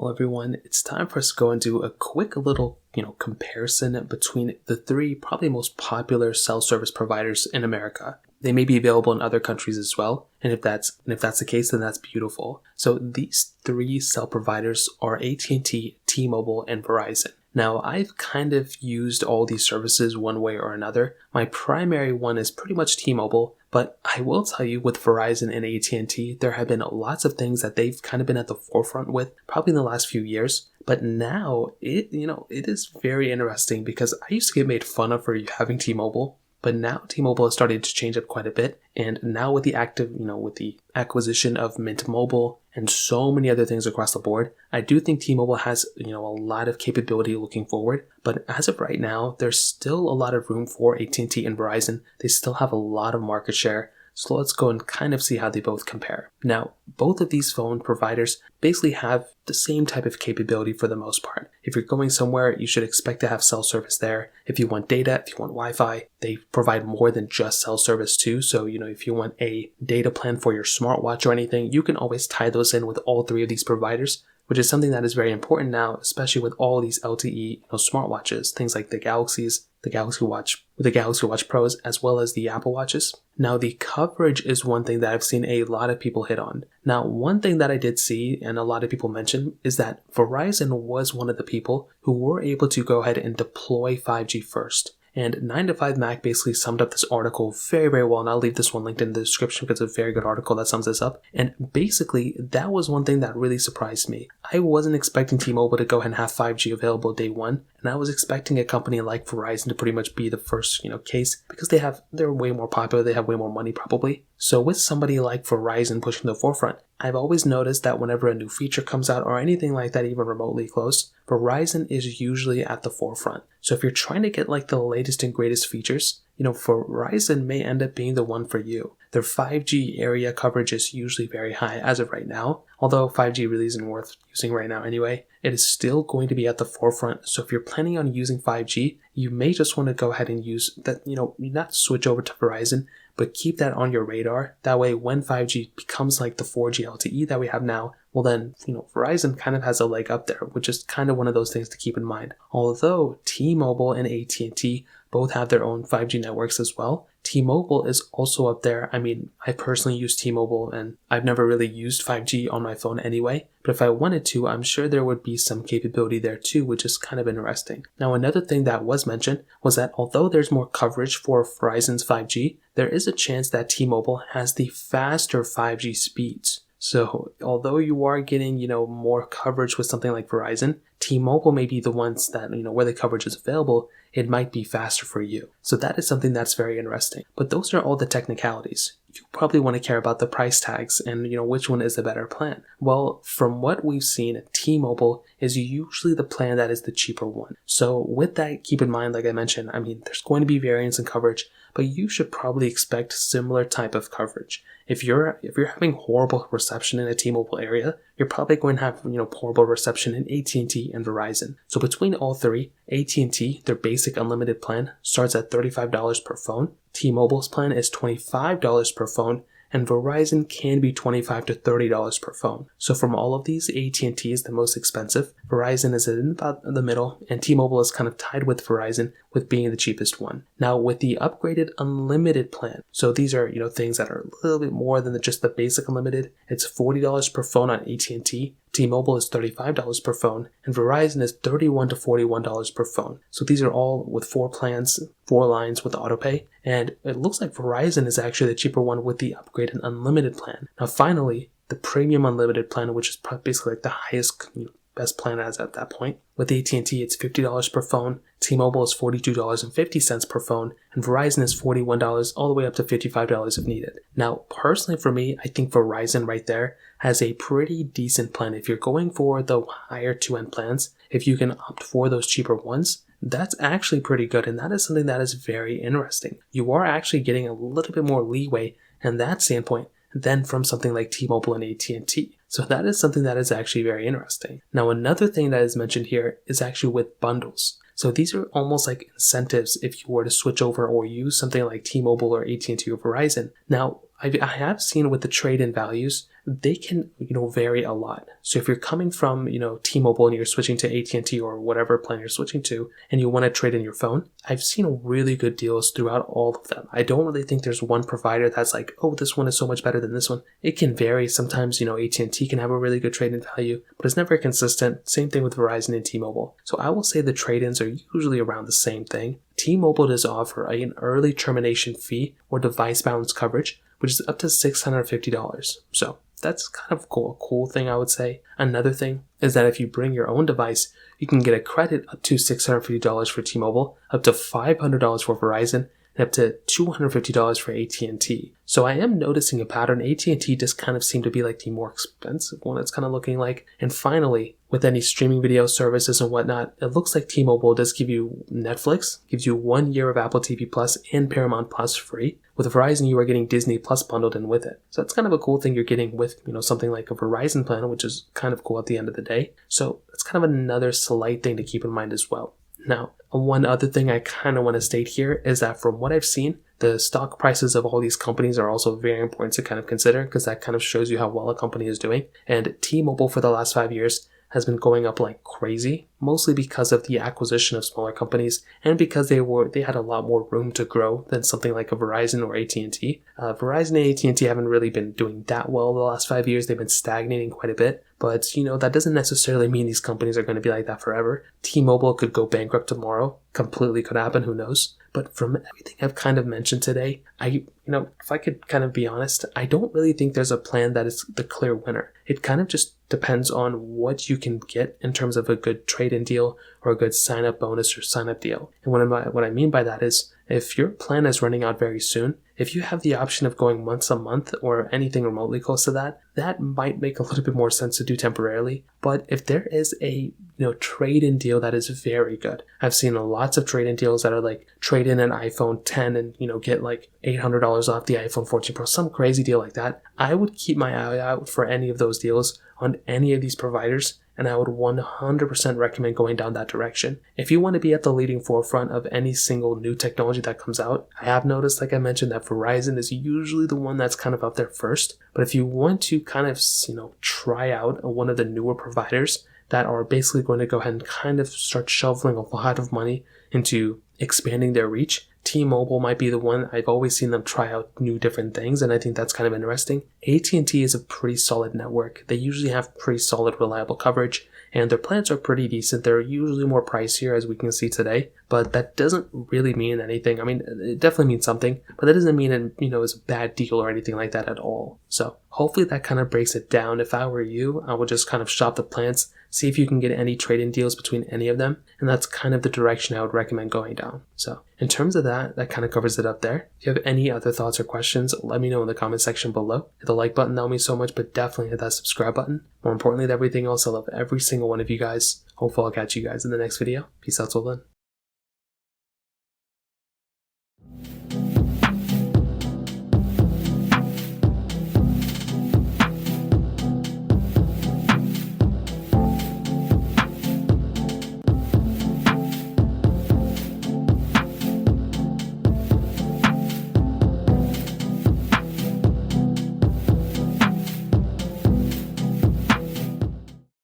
Well, everyone, it's time for us to go and do a quick little, comparison between the three probably most popular cell service providers in America. They may be available in other countries as well, and if that's the case, then that's beautiful. So these three cell providers are At&t, T-Mobile, and Verizon. Now, I've kind of used all these services one way or another. My primary one is pretty much T-Mobile, but I will tell you with Verizon and At&t, there have been lots of things that they've kind of been at the forefront with, probably in the last few years. But now, it is very interesting because I used to get made fun of for having T-Mobile. But now T-Mobile is starting to change up quite a bit. And now with the acquisition of Mint Mobile and so many other things across the board, I do think T-Mobile has, a lot of capability looking forward. But as of right now, there's still a lot of room for At&t and Verizon. They still have a lot of market share. So let's go and kind of see how they both compare. Now, both of these phone providers basically have the same type of capability for the most part. If you're going somewhere, you should expect to have cell service there. If you want data, if you want Wi-Fi, they provide more than just cell service too. So, if you want a data plan for your smartwatch or anything, you can always tie those in with all three of these providers, which is something that is very important now, especially with all these LTE smartwatches, things like the Galaxy Watch Pros, as well as the Apple Watches. Now, the coverage is one thing that I've seen a lot of people hit on. Now, one thing that I did see and a lot of people mention is that Verizon was one of the people who were able to go ahead and deploy 5G first. And 9to5Mac basically summed up this article very, very well, and I'll leave this one linked in the description because it's a very good article that sums this up. And basically, that was one thing that really surprised me. I wasn't expecting T-Mobile to go ahead and have 5G available day one, and I was expecting a company like Verizon to pretty much be the first, case, because they're way more popular, they have way more money probably. So with somebody like Verizon pushing the forefront, I've always noticed that whenever a new feature comes out or anything like that, even remotely close, Verizon is usually at the forefront. So if you're trying to get like the latest and greatest features, Verizon may end up being the one for you. Their 5G area coverage is usually very high as of right now. Although 5G really isn't worth using right now anyway, it is still going to be at the forefront. So if you're planning on using 5G, you may just want to go ahead and use that, not switch over to Verizon, but keep that on your radar. That way, when 5G becomes like the 4G LTE that we have now, well then, Verizon kind of has a leg up there, which is kind of one of those things to keep in mind. Although T-Mobile and At&t both have their own 5G networks as well, T-Mobile is also up there. I mean, I personally use T-Mobile and I've never really used 5G on my phone anyway, but if I wanted to, I'm sure there would be some capability there too, which is kind of interesting. Now, another thing that was mentioned was that although there's more coverage for Verizon's 5G, there is a chance that T-Mobile has the faster 5G speeds. So although you are getting, more coverage with something like Verizon, T-Mobile may be the ones that, where the coverage is available, it might be faster for you. So that is something that's very interesting. But those are all the technicalities. You probably want to care about the price tags and, which one is the better plan. Well, from what we've seen, T-Mobile is usually the plan that is the cheaper one. So with that, keep in mind, like I mentioned, there's going to be variance in coverage, but you should probably expect similar type of coverage. If you're having horrible reception in a T-Mobile area, you're probably going to have, horrible reception in At&t and Verizon. So between all three, At&t, their basic unlimited plan starts at $35 per phone. T-Mobile's plan is $25 per phone, and Verizon can be $25 to $30 per phone. So from all of these, At&t is the most expensive, Verizon is in about the middle, and T-Mobile is kind of tied with Verizon with being the cheapest one. Now with the upgraded unlimited plan, so these are things that are a little bit more than just the basic unlimited. It's $40 per phone on At&t, T-Mobile is $35 per phone, and Verizon is $31 to $41 per phone. So these are all with 4 plans, 4 lines with autopay, and it looks like Verizon is actually the cheaper one with the upgraded unlimited plan. Now finally, the premium unlimited plan, which is basically like the highest, best plan as at that point. With At&t, it's $50 per phone, T-Mobile is $42.50 per phone, and Verizon is $41 all the way up to $55 if needed. Now, personally for me, I think Verizon right there has a pretty decent plan. If you're going for the higher 2-end plans, if you can opt for those cheaper ones, that's actually pretty good, and that is something that is very interesting. You are actually getting a little bit more leeway in that standpoint than from something like T-Mobile and At&t. So that is something that is actually very interesting. Now, another thing that is mentioned here is actually with bundles. So these are almost like incentives if you were to switch over or use something like T-Mobile or At&t or Verizon. Now, I have seen with the trade-in values they can, vary a lot. So if you're coming from, T-Mobile and you're switching to AT&T or whatever plan you're switching to, and you want to trade in your phone, I've seen really good deals throughout all of them. I don't really think there's one provider that's like, oh, this one is so much better than this one. It can vary. Sometimes, AT&T can have a really good trade-in value, but it's never consistent. Same thing with Verizon and T-Mobile. So I will say the trade-ins are usually around the same thing. T-Mobile does offer an early termination fee or device balance coverage, which is up to $650. So that's kind of cool. A cool thing, I would say. Another thing is that if you bring your own device, you can get a credit up to $650 for T-Mobile, up to $500 for Verizon, and up to $250 for AT&T. So I am noticing a pattern. AT&T just kind of seem to be like the more expensive one, it's kind of looking like. And finally, with any streaming video services and whatnot, it looks like T-Mobile does give you Netflix, gives you 1 year of Apple TV Plus and Paramount Plus free. With Verizon, you are getting Disney Plus bundled in with it. So that's kind of a cool thing you're getting with, something like a Verizon plan, which is kind of cool at the end of the day. So that's kind of another slight thing to keep in mind as well. Now, one other thing I kind of want to state here is that from what I've seen, the stock prices of all these companies are also very important to kind of consider, because that kind of shows you how well a company is doing. And T-Mobile for the last 5 years has been going up like crazy, mostly because of the acquisition of smaller companies and because they had a lot more room to grow than something like a Verizon or AT&T. Verizon and AT&T haven't really been doing that well the last 5 years. They've been stagnating quite a bit. But, that doesn't necessarily mean these companies are going to be like that forever. T-Mobile could go bankrupt tomorrow. Completely could happen. Who knows? But from everything I've kind of mentioned today, if I could kind of be honest, I don't really think there's a plan that is the clear winner. It kind of just depends on what you can get in terms of a good trade-in deal or a good sign-up bonus or sign-up deal. And what I mean by that is, if your plan is running out very soon, if you have the option of going months a month or anything remotely close to that, that might make a little bit more sense to do temporarily. But if there is a trade-in deal that is very good, I've seen lots of trade-in deals that are like trade in an iPhone 10 and get like $800 off the iPhone 14 Pro, some crazy deal like that. I would keep my eye out for any of those deals on any of these providers, and I would 100% recommend going down that direction. If you want to be at the leading forefront of any single new technology that comes out, I have noticed, like I mentioned, that Verizon is usually the one that's kind of up there first. But if you want to kind of, try out one of the newer providers that are basically going to go ahead and kind of start shoveling a lot of money into expanding their reach, T-Mobile might be the one. I've always seen them try out new different things, and I think that's kind of interesting. AT&T is a pretty solid network. They usually have pretty solid, reliable coverage, and their plans are pretty decent. They're usually more pricier, as we can see today, but that doesn't really mean anything. I mean, it definitely means something, but that doesn't mean it's a bad deal or anything like that at all. So hopefully that kind of breaks it down. If I were you, I would just kind of shop the plans, see if you can get any trade-in deals between any of them, and that's kind of the direction I would recommend going down. So in terms of that kind of covers it up there. If you have any other thoughts or questions, let me know in the comment section below. Hit the like button, that would mean so much, but definitely hit that subscribe button. More importantly than everything else, I love every single one of you guys. Hopefully I'll catch you guys in the next video. Peace out till then.